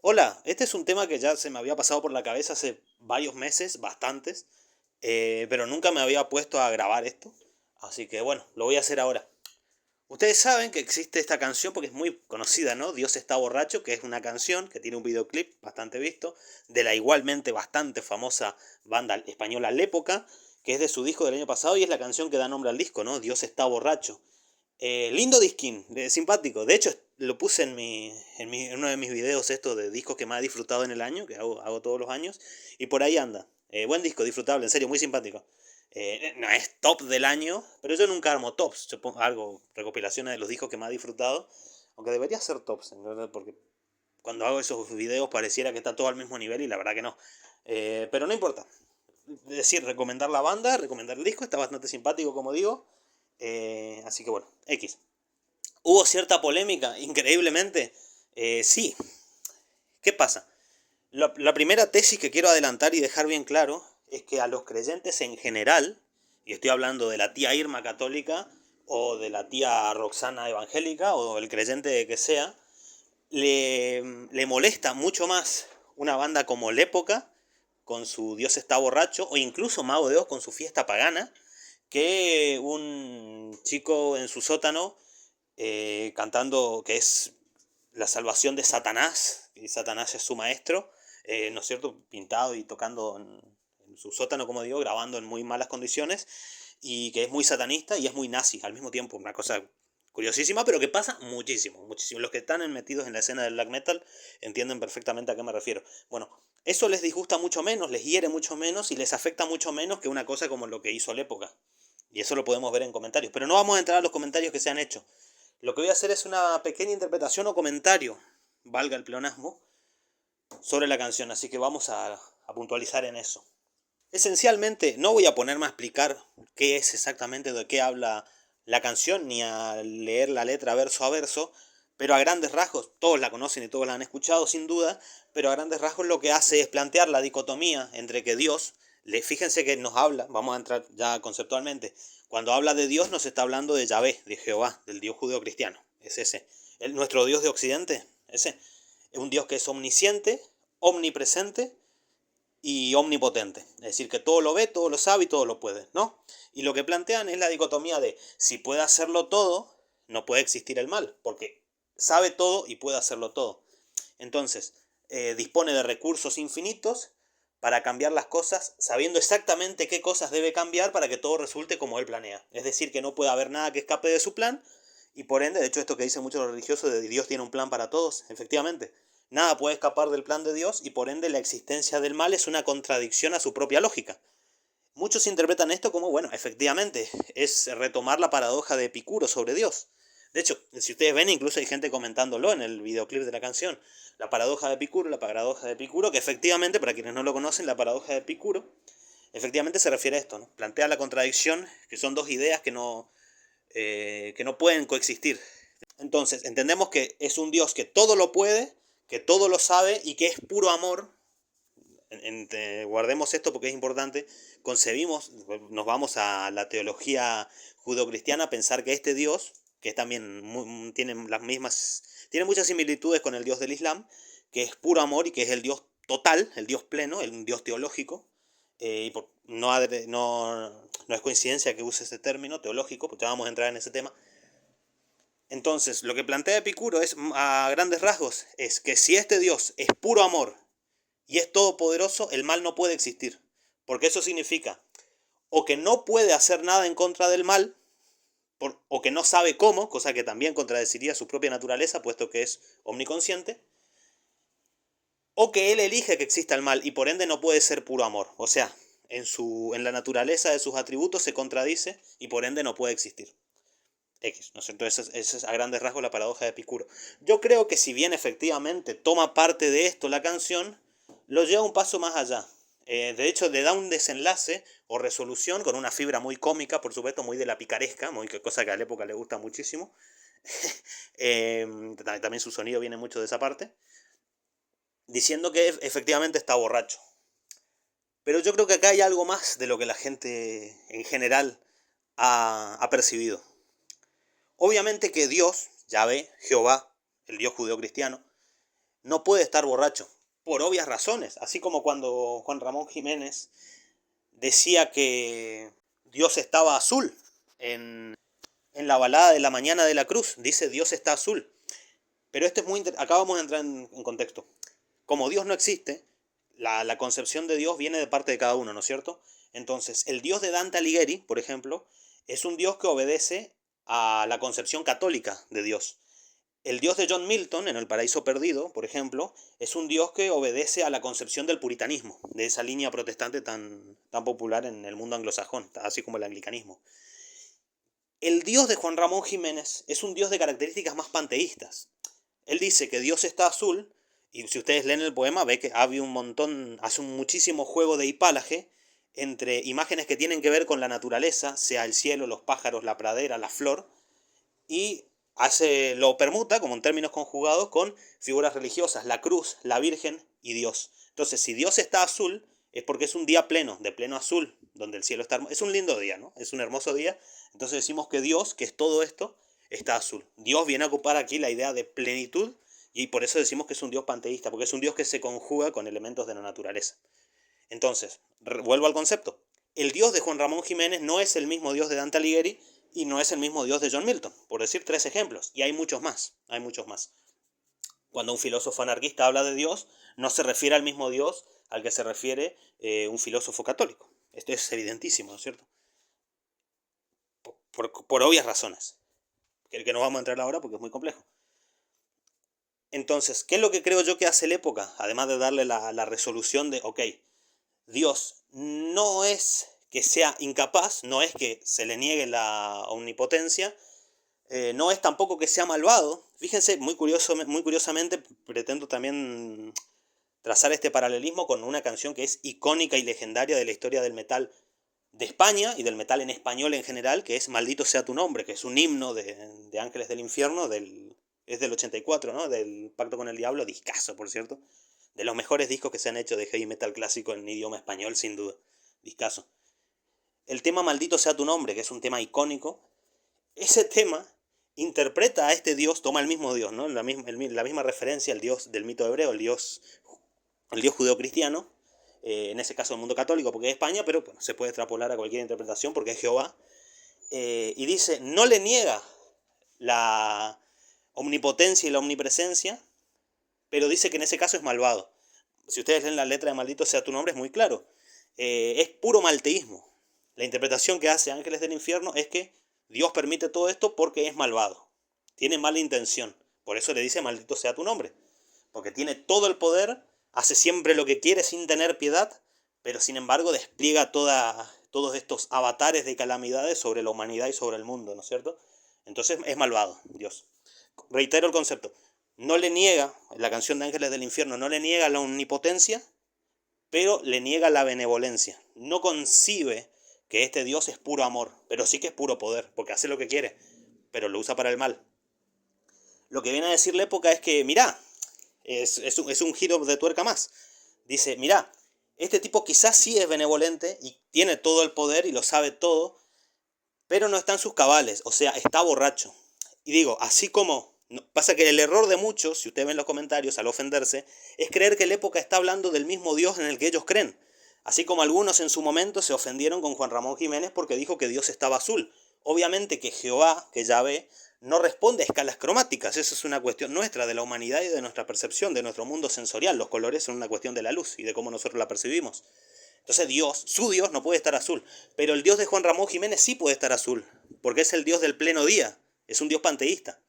Hola, este es un tema que ya se me había pasado por la cabeza hace varios meses, bastantes, pero nunca me había puesto a grabar esto, así que bueno, lo voy a hacer ahora. Ustedes saben que existe esta canción porque es muy conocida, ¿no? Dios está borracho, que es una canción que tiene un videoclip bastante visto, de la igualmente bastante famosa banda española Lépoca, que es de su disco del año pasado y es la canción que da nombre al disco, ¿no? Dios está borracho. Lindo disquín, simpático. De hecho, lo puse en uno de mis videos estos de discos que más he disfrutado en el año, que hago todos los años, y por ahí anda. Buen disco, disfrutable, en serio, muy simpático. No es top del año, pero yo nunca armo tops. Yo pongo algo, recopilaciones de los discos que más he disfrutado, aunque debería ser tops, en verdad, porque cuando hago esos videos pareciera que está todo al mismo nivel y la verdad que no. Pero no importa. Es decir, recomendar la banda, recomendar el disco, está bastante simpático, como digo. Así que bueno, X. ¿Hubo cierta polémica? Increíblemente. Sí. ¿Qué pasa? La primera tesis que quiero adelantar y dejar bien claro es que a los creyentes en general, y estoy hablando de la tía Irma católica, o de la tía Roxana evangélica, o el creyente que sea, le molesta mucho más una banda como Lépoca, con su Dios está borracho, o incluso Mago de Oz con su fiesta pagana, que un chico en su sótano cantando que es la salvación de Satanás, y Satanás es su maestro, ¿no es cierto? Pintado y tocando en su sótano, como digo, grabando en muy malas condiciones, y que es muy satanista y es muy nazi al mismo tiempo, una cosa curiosísima, pero que pasa muchísimo, muchísimo. Los que están metidos en la escena del black metal entienden perfectamente a qué me refiero. Bueno, eso les disgusta mucho menos, les hiere mucho menos y les afecta mucho menos que una cosa como lo que hizo la época. Y eso lo podemos ver en comentarios. Pero no vamos a entrar a los comentarios que se han hecho. Lo que voy a hacer es una pequeña interpretación o comentario, valga el pleonasmo, sobre la canción. Así que vamos a puntualizar en eso. Esencialmente, no voy a ponerme a explicar qué es exactamente de qué habla la canción, ni a leer la letra verso a verso, pero a grandes rasgos, todos la conocen y todos la han escuchado sin duda, pero a grandes rasgos lo que hace es plantear la dicotomía entre que Dios, fíjense que nos habla, vamos a entrar ya conceptualmente, cuando habla de Dios nos está hablando de Yahvé, de Jehová, del Dios judeo-cristiano, es ese. Nuestro Dios de Occidente, ese, es un Dios que es omnisciente, omnipresente y omnipotente. Es decir, que todo lo ve, todo lo sabe y todo lo puede, ¿no? Y lo que plantean es la dicotomía de si puede hacerlo todo, no puede existir el mal, porque sabe todo y puede hacerlo todo. Entonces, dispone de recursos infinitos para cambiar las cosas, sabiendo exactamente qué cosas debe cambiar para que todo resulte como él planea. Es decir, que no puede haber nada que escape de su plan, y por ende, de hecho, esto que dicen muchos los religiosos de Dios tiene un plan para todos, efectivamente. Nada puede escapar del plan de Dios y por ende la existencia del mal es una contradicción a su propia lógica. Muchos interpretan esto como, bueno, efectivamente, es retomar la paradoja de Epicuro sobre Dios. De hecho, si ustedes ven, incluso hay gente comentándolo en el videoclip de la canción. La paradoja de Epicuro, la paradoja de Epicuro, que efectivamente, para quienes no lo conocen, la paradoja de Epicuro, efectivamente se refiere a esto, ¿no? Plantea la contradicción, que son dos ideas que no pueden coexistir. Entonces, entendemos que es un Dios que todo lo puede, que todo lo sabe y que es puro amor. Guardemos esto porque es importante. Concebimos, nos vamos a la teología judeocristiana a pensar que este Dios, que también tiene las mismas, tiene muchas similitudes con el Dios del Islam, que es puro amor y que es el Dios total, el Dios pleno, el Dios teológico. No es coincidencia que use ese término teológico, porque ya vamos a entrar en ese tema. Entonces, lo que plantea Epicuro es, a grandes rasgos, es que si este Dios es puro amor y es todopoderoso, el mal no puede existir. Porque eso significa o que no puede hacer nada en contra del mal, o que no sabe cómo, cosa que también contradeciría su propia naturaleza, puesto que es omniconsciente, o que él elige que exista el mal y por ende no puede ser puro amor. O sea, en la naturaleza de sus atributos se contradice y por ende no puede existir. X, ¿no es cierto? Esa es a grandes rasgos la paradoja de Epicuro. Yo creo que si bien efectivamente toma parte de esto la canción, lo lleva un paso más allá. De hecho, le da un desenlace o resolución con una fibra muy cómica, por supuesto, muy de la picaresca, muy cosa que a la época le gusta muchísimo. También su sonido viene mucho de esa parte, diciendo que efectivamente está borracho. Pero yo creo que acá hay algo más de lo que la gente en general ha percibido. Obviamente que Dios, Yahvé, Jehová, el Dios judeocristiano, no puede estar borracho, por obvias razones. Así como cuando Juan Ramón Jiménez decía que Dios estaba azul en la balada de la mañana de la cruz. Dice Dios está azul. Pero esto es acá vamos a entrar en contexto. Como Dios no existe, la concepción de Dios viene de parte de cada uno, ¿no es cierto? Entonces, el Dios de Dante Alighieri, por ejemplo, es un Dios que obedece a la concepción católica de Dios. El Dios de John Milton, en El Paraíso Perdido, por ejemplo, es un Dios que obedece a la concepción del puritanismo, de esa línea protestante tan popular en el mundo anglosajón, así como el anglicanismo. El Dios de Juan Ramón Jiménez es un Dios de características más panteístas. Él dice que Dios está azul, y si ustedes leen el poema, ve que hace muchísimo juego de hipálaje entre imágenes que tienen que ver con la naturaleza, sea el cielo, los pájaros, la pradera, la flor, y lo permuta, como en términos conjugados, con figuras religiosas, la cruz, la Virgen y Dios. Entonces, si Dios está azul, es porque es un día pleno, de pleno azul, donde el cielo está hermoso. Es un lindo día, ¿no? Es un hermoso día. Entonces decimos que Dios, que es todo esto, está azul. Dios viene a ocupar aquí la idea de plenitud, y por eso decimos que es un Dios panteísta, porque es un Dios que se conjuga con elementos de la naturaleza. Entonces, vuelvo al concepto. El Dios de Juan Ramón Jiménez no es el mismo Dios de Dante Alighieri y no es el mismo Dios de John Milton, por decir 3 ejemplos. Y hay muchos más, Cuando un filósofo anarquista habla de Dios, no se refiere al mismo Dios al que se refiere un filósofo católico. Esto es evidentísimo, ¿no es cierto? Por obvias razones, que no vamos a entrar ahora porque es muy complejo. Entonces, ¿qué es lo que creo yo que hace la época? Además de darle la resolución de, ok, Dios no es que sea incapaz, no es que se le niegue la omnipotencia, no es tampoco que sea malvado. Fíjense, muy curiosamente, pretendo también trazar este paralelismo con una canción que es icónica y legendaria de la historia del metal de España y del metal en español en general, que es Maldito sea tu nombre, que es un himno de Ángeles del Infierno, es del 84, ¿no? Del Pacto con el Diablo, discazo, por cierto. De los mejores discos que se han hecho de heavy metal clásico en idioma español, sin duda. Discazo. El tema Maldito sea tu nombre, que es un tema icónico, ese tema interpreta a este Dios, toma el mismo Dios, ¿no? La misma referencia al Dios del mito hebreo, el Dios judeocristiano, en ese caso el mundo católico porque es España, pero bueno, se puede extrapolar a cualquier interpretación porque es Jehová, y dice, no le niega la omnipotencia y la omnipresencia, pero dice que en ese caso es malvado. Si ustedes leen la letra de Maldito sea tu nombre, es muy claro. Es puro malteísmo. La interpretación que hace Ángeles del Infierno es que Dios permite todo esto porque es malvado. Tiene mala intención. Por eso le dice maldito sea tu nombre. Porque tiene todo el poder, hace siempre lo que quiere sin tener piedad, pero sin embargo despliega todos estos avatares de calamidades sobre la humanidad y sobre el mundo, ¿no es cierto? Entonces es malvado, Dios. Reitero el concepto. No le niega, la canción de Ángeles del Infierno, no le niega la omnipotencia, pero le niega la benevolencia. No concibe que este Dios es puro amor, pero sí que es puro poder, porque hace lo que quiere, pero lo usa para el mal. Lo que viene a decir la época es que, mirá, es un giro de tuerca más. Dice, mirá, este tipo quizás sí es benevolente y tiene todo el poder y lo sabe todo, pero no está en sus cabales, o sea, está borracho. Y digo, así como pasa que el error de muchos, si ustedes ven los comentarios al ofenderse, es creer que la época está hablando del mismo Dios en el que ellos creen. Así como algunos en su momento se ofendieron con Juan Ramón Jiménez porque dijo que Dios estaba azul. Obviamente que Jehová, que Yahvé, no responde a escalas cromáticas. Eso es una cuestión nuestra, de la humanidad y de nuestra percepción, de nuestro mundo sensorial. Los colores son una cuestión de la luz y de cómo nosotros la percibimos. Entonces Dios, su Dios, no puede estar azul. Pero el Dios de Juan Ramón Jiménez sí puede estar azul, porque es el Dios del pleno día. Es un Dios panteísta.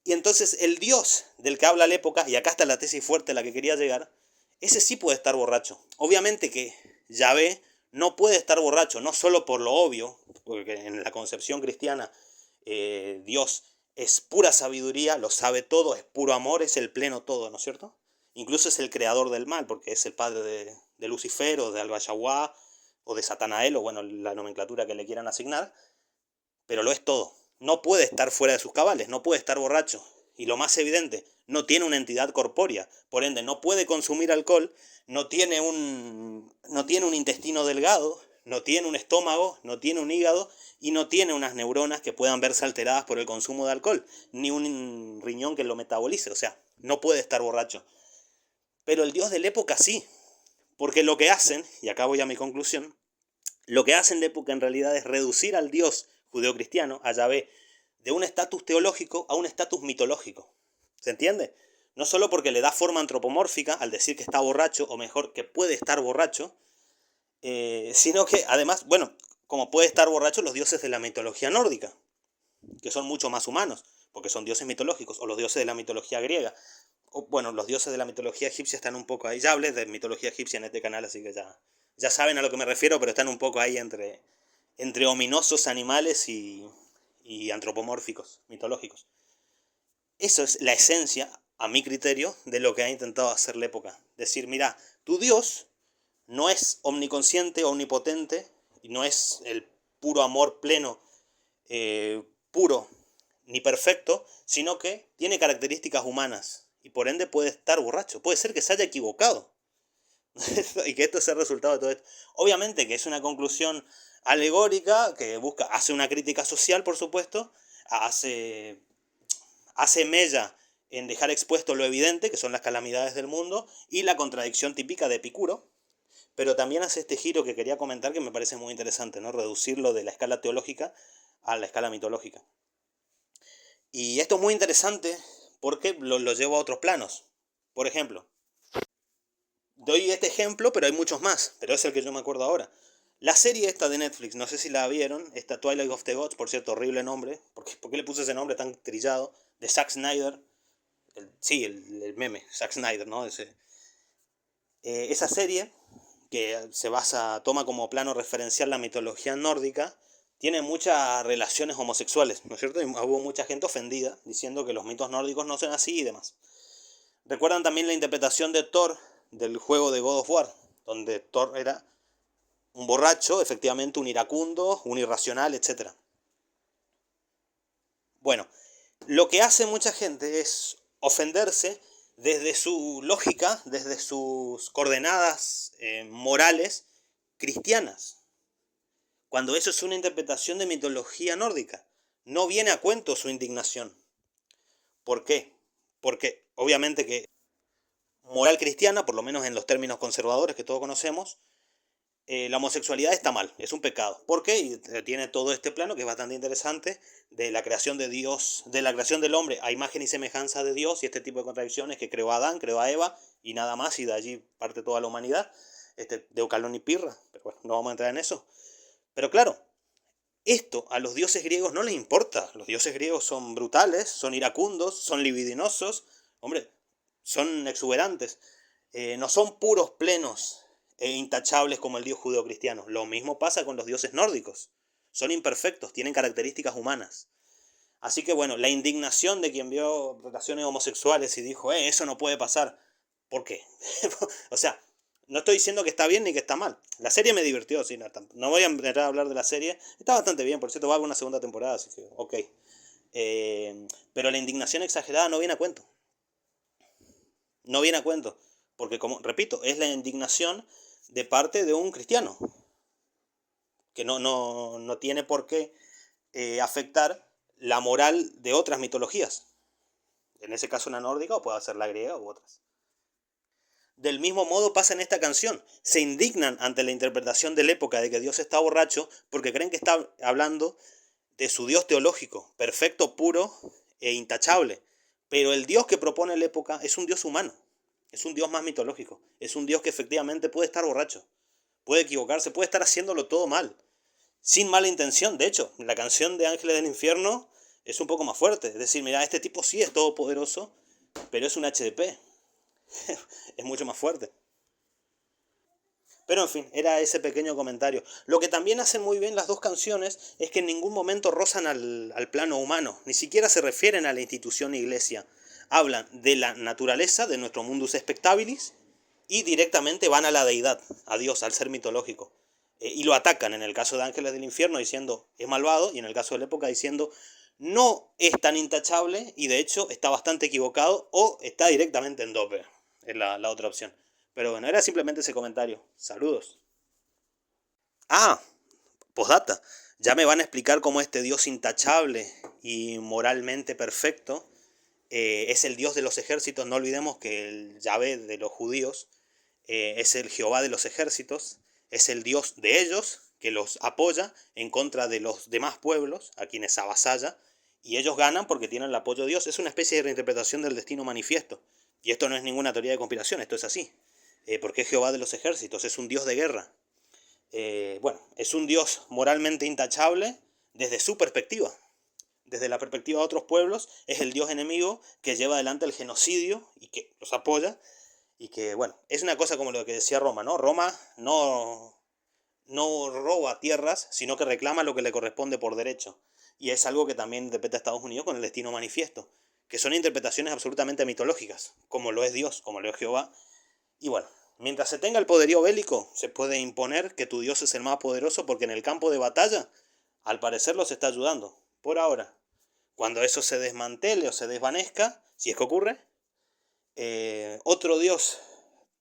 Y entonces el Dios del que habla la época, y acá está la tesis fuerte a la que quería llegar, ese sí puede estar borracho. Obviamente que Yahvé no puede estar borracho, no solo por lo obvio, porque en la concepción cristiana Dios es pura sabiduría, lo sabe todo, es puro amor, es el pleno todo, ¿no es cierto? Incluso es el creador del mal, porque es el padre de Lucifer o de Alba-Yahuá o de Satanael, o bueno, la nomenclatura que le quieran asignar, pero lo es todo. No puede estar fuera de sus cabales, no puede estar borracho. Y lo más evidente, no tiene una entidad corpórea, por ende no puede consumir alcohol, no tiene un intestino delgado, no tiene un estómago, no tiene un hígado y no tiene unas neuronas que puedan verse alteradas por el consumo de alcohol, ni un riñón que lo metabolice, o sea, no puede estar borracho. Pero el Dios de la época sí, porque lo que hacen, y acá voy a mi conclusión, lo que hacen de época en realidad es reducir al Dios judeocristiano, a Yahvé, de un estatus teológico a un estatus mitológico. ¿Se entiende? No solo porque le da forma antropomórfica al decir que está borracho, o mejor, que puede estar borracho, sino que además, bueno, como puede estar borracho los dioses de la mitología nórdica, que son mucho más humanos, porque son dioses mitológicos, o los dioses de la mitología griega. O, bueno, los dioses de la mitología egipcia están un poco ahí. Ya hablé de mitología egipcia en este canal, así que ya saben a lo que me refiero, pero están un poco ahí entre ominosos animales y antropomórficos, mitológicos. Eso es la esencia, a mi criterio, de lo que ha intentado hacer la época. Decir, mira, tu Dios no es omniconsciente, omnipotente, y no es el puro amor pleno, puro ni perfecto, sino que tiene características humanas y por ende puede estar borracho. Puede ser que se haya equivocado y que esto sea el resultado de todo esto. Obviamente que es una conclusión alegórica que hace una crítica social, por supuesto, hace mella en dejar expuesto lo evidente, que son las calamidades del mundo, y la contradicción típica de Epicuro, pero también hace este giro que quería comentar que me parece muy interesante, ¿no? Reducirlo de la escala teológica a la escala mitológica. Y esto es muy interesante porque lo llevo a otros planos. Por ejemplo, doy este ejemplo, pero hay muchos más, pero es el que yo me acuerdo ahora. La serie esta de Netflix, no sé si la vieron, esta Twilight of the Gods, por cierto, horrible nombre. ¿Por qué le puse ese nombre tan trillado? De Zack Snyder. El meme, Zack Snyder, ¿no? Esa serie, que toma como plano referencial la mitología nórdica, tiene muchas relaciones homosexuales, ¿no es cierto? Y hubo mucha gente ofendida diciendo que los mitos nórdicos no son así y demás. Recuerdan también la interpretación de Thor del juego de God of War, donde Thor era un borracho, efectivamente un iracundo, un irracional, etc. Bueno, lo que hace mucha gente es ofenderse desde su lógica, desde sus coordenadas morales cristianas, cuando eso es una interpretación de mitología nórdica. No viene a cuento su indignación. ¿Por qué? Porque obviamente que moral cristiana, por lo menos en los términos conservadores que todos conocemos, la homosexualidad está mal, es un pecado. ¿Por qué? Y tiene todo este plano que es bastante interesante de la creación de Dios, de la creación del hombre a imagen y semejanza de Dios y este tipo de contradicciones que creó a Adán, creó a Eva y nada más, y de allí parte toda la humanidad, Deucalón y Pirra, pero bueno, no vamos a entrar en eso. Pero claro, esto a los dioses griegos no les importa. Los dioses griegos son brutales, son iracundos, son libidinosos, hombre, son exuberantes. No son puros, plenos e intachables como el dios judeocristiano. Lo mismo pasa con los dioses nórdicos. Son imperfectos, tienen características humanas. Así que bueno, la indignación de quien vio relaciones homosexuales y dijo, eso no puede pasar. ¿Por qué? O sea, no estoy diciendo que está bien ni que está mal. La serie me divirtió, sí, no voy a empezar a hablar de la serie. Está bastante bien, por cierto, va a haber una segunda temporada, así que ok. Pero la indignación exagerada no viene a cuento. No viene a cuento. Porque, como repito, es la indignación de parte de un cristiano. Que no tiene por qué afectar la moral de otras mitologías. En ese caso la nórdica, o puede ser la griega u otras. Del mismo modo pasa en esta canción. Se indignan ante la interpretación de la época de que Dios está borracho porque creen que está hablando de su Dios teológico, perfecto, puro e intachable. Pero el Dios que propone la época es un Dios humano, es un Dios más mitológico, es un Dios que efectivamente puede estar borracho, puede equivocarse, puede estar haciéndolo todo mal, sin mala intención. De hecho, la canción de Ángeles del Infierno es un poco más fuerte. Es decir, mira, este tipo sí es todopoderoso, pero es un HDP. Es mucho más fuerte. Pero en fin, era ese pequeño comentario. Lo que también hacen muy bien las dos canciones es que en ningún momento rozan al plano humano, ni siquiera se refieren a la institución iglesia. Hablan de la naturaleza, de nuestro mundus spectabilis, y directamente van a la deidad, a Dios, al ser mitológico. Y lo atacan en el caso de Ángeles del Infierno diciendo es malvado, y en el caso de la época diciendo no es tan intachable y de hecho está bastante equivocado o está directamente en dope, es la otra opción. Pero bueno, era simplemente ese comentario. Saludos. Ah, postdata. Ya me van a explicar cómo este Dios intachable y moralmente perfecto es el Dios de los ejércitos. No olvidemos que el Yahvé de los judíos es el Jehová de los ejércitos, es el Dios de ellos, que los apoya en contra de los demás pueblos, a quienes avasalla, y ellos ganan porque tienen el apoyo de Dios. Es una especie de reinterpretación del destino manifiesto. Y esto no es ninguna teoría de conspiración, esto es así. Porque es Jehová de los ejércitos, es un Dios de guerra. Bueno, es un Dios moralmente intachable desde su perspectiva. Desde la perspectiva de otros pueblos, es el Dios enemigo que lleva adelante el genocidio y que los apoya. Y que, bueno, es una cosa como lo que decía Roma, ¿no? Roma no roba tierras, sino que reclama lo que le corresponde por derecho. Y es algo que también interpreta Estados Unidos con el destino manifiesto, que son interpretaciones absolutamente mitológicas, como lo es Dios, como lo es Jehová. Y bueno, mientras se tenga el poderío bélico, se puede imponer que tu Dios es el más poderoso porque en el campo de batalla, al parecer los está ayudando, por ahora. Cuando eso se desmantele o se desvanezca, si es que ocurre, otro Dios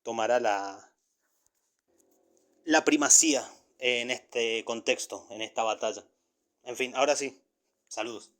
tomará la primacía en este contexto, en esta batalla. En fin, ahora sí, saludos.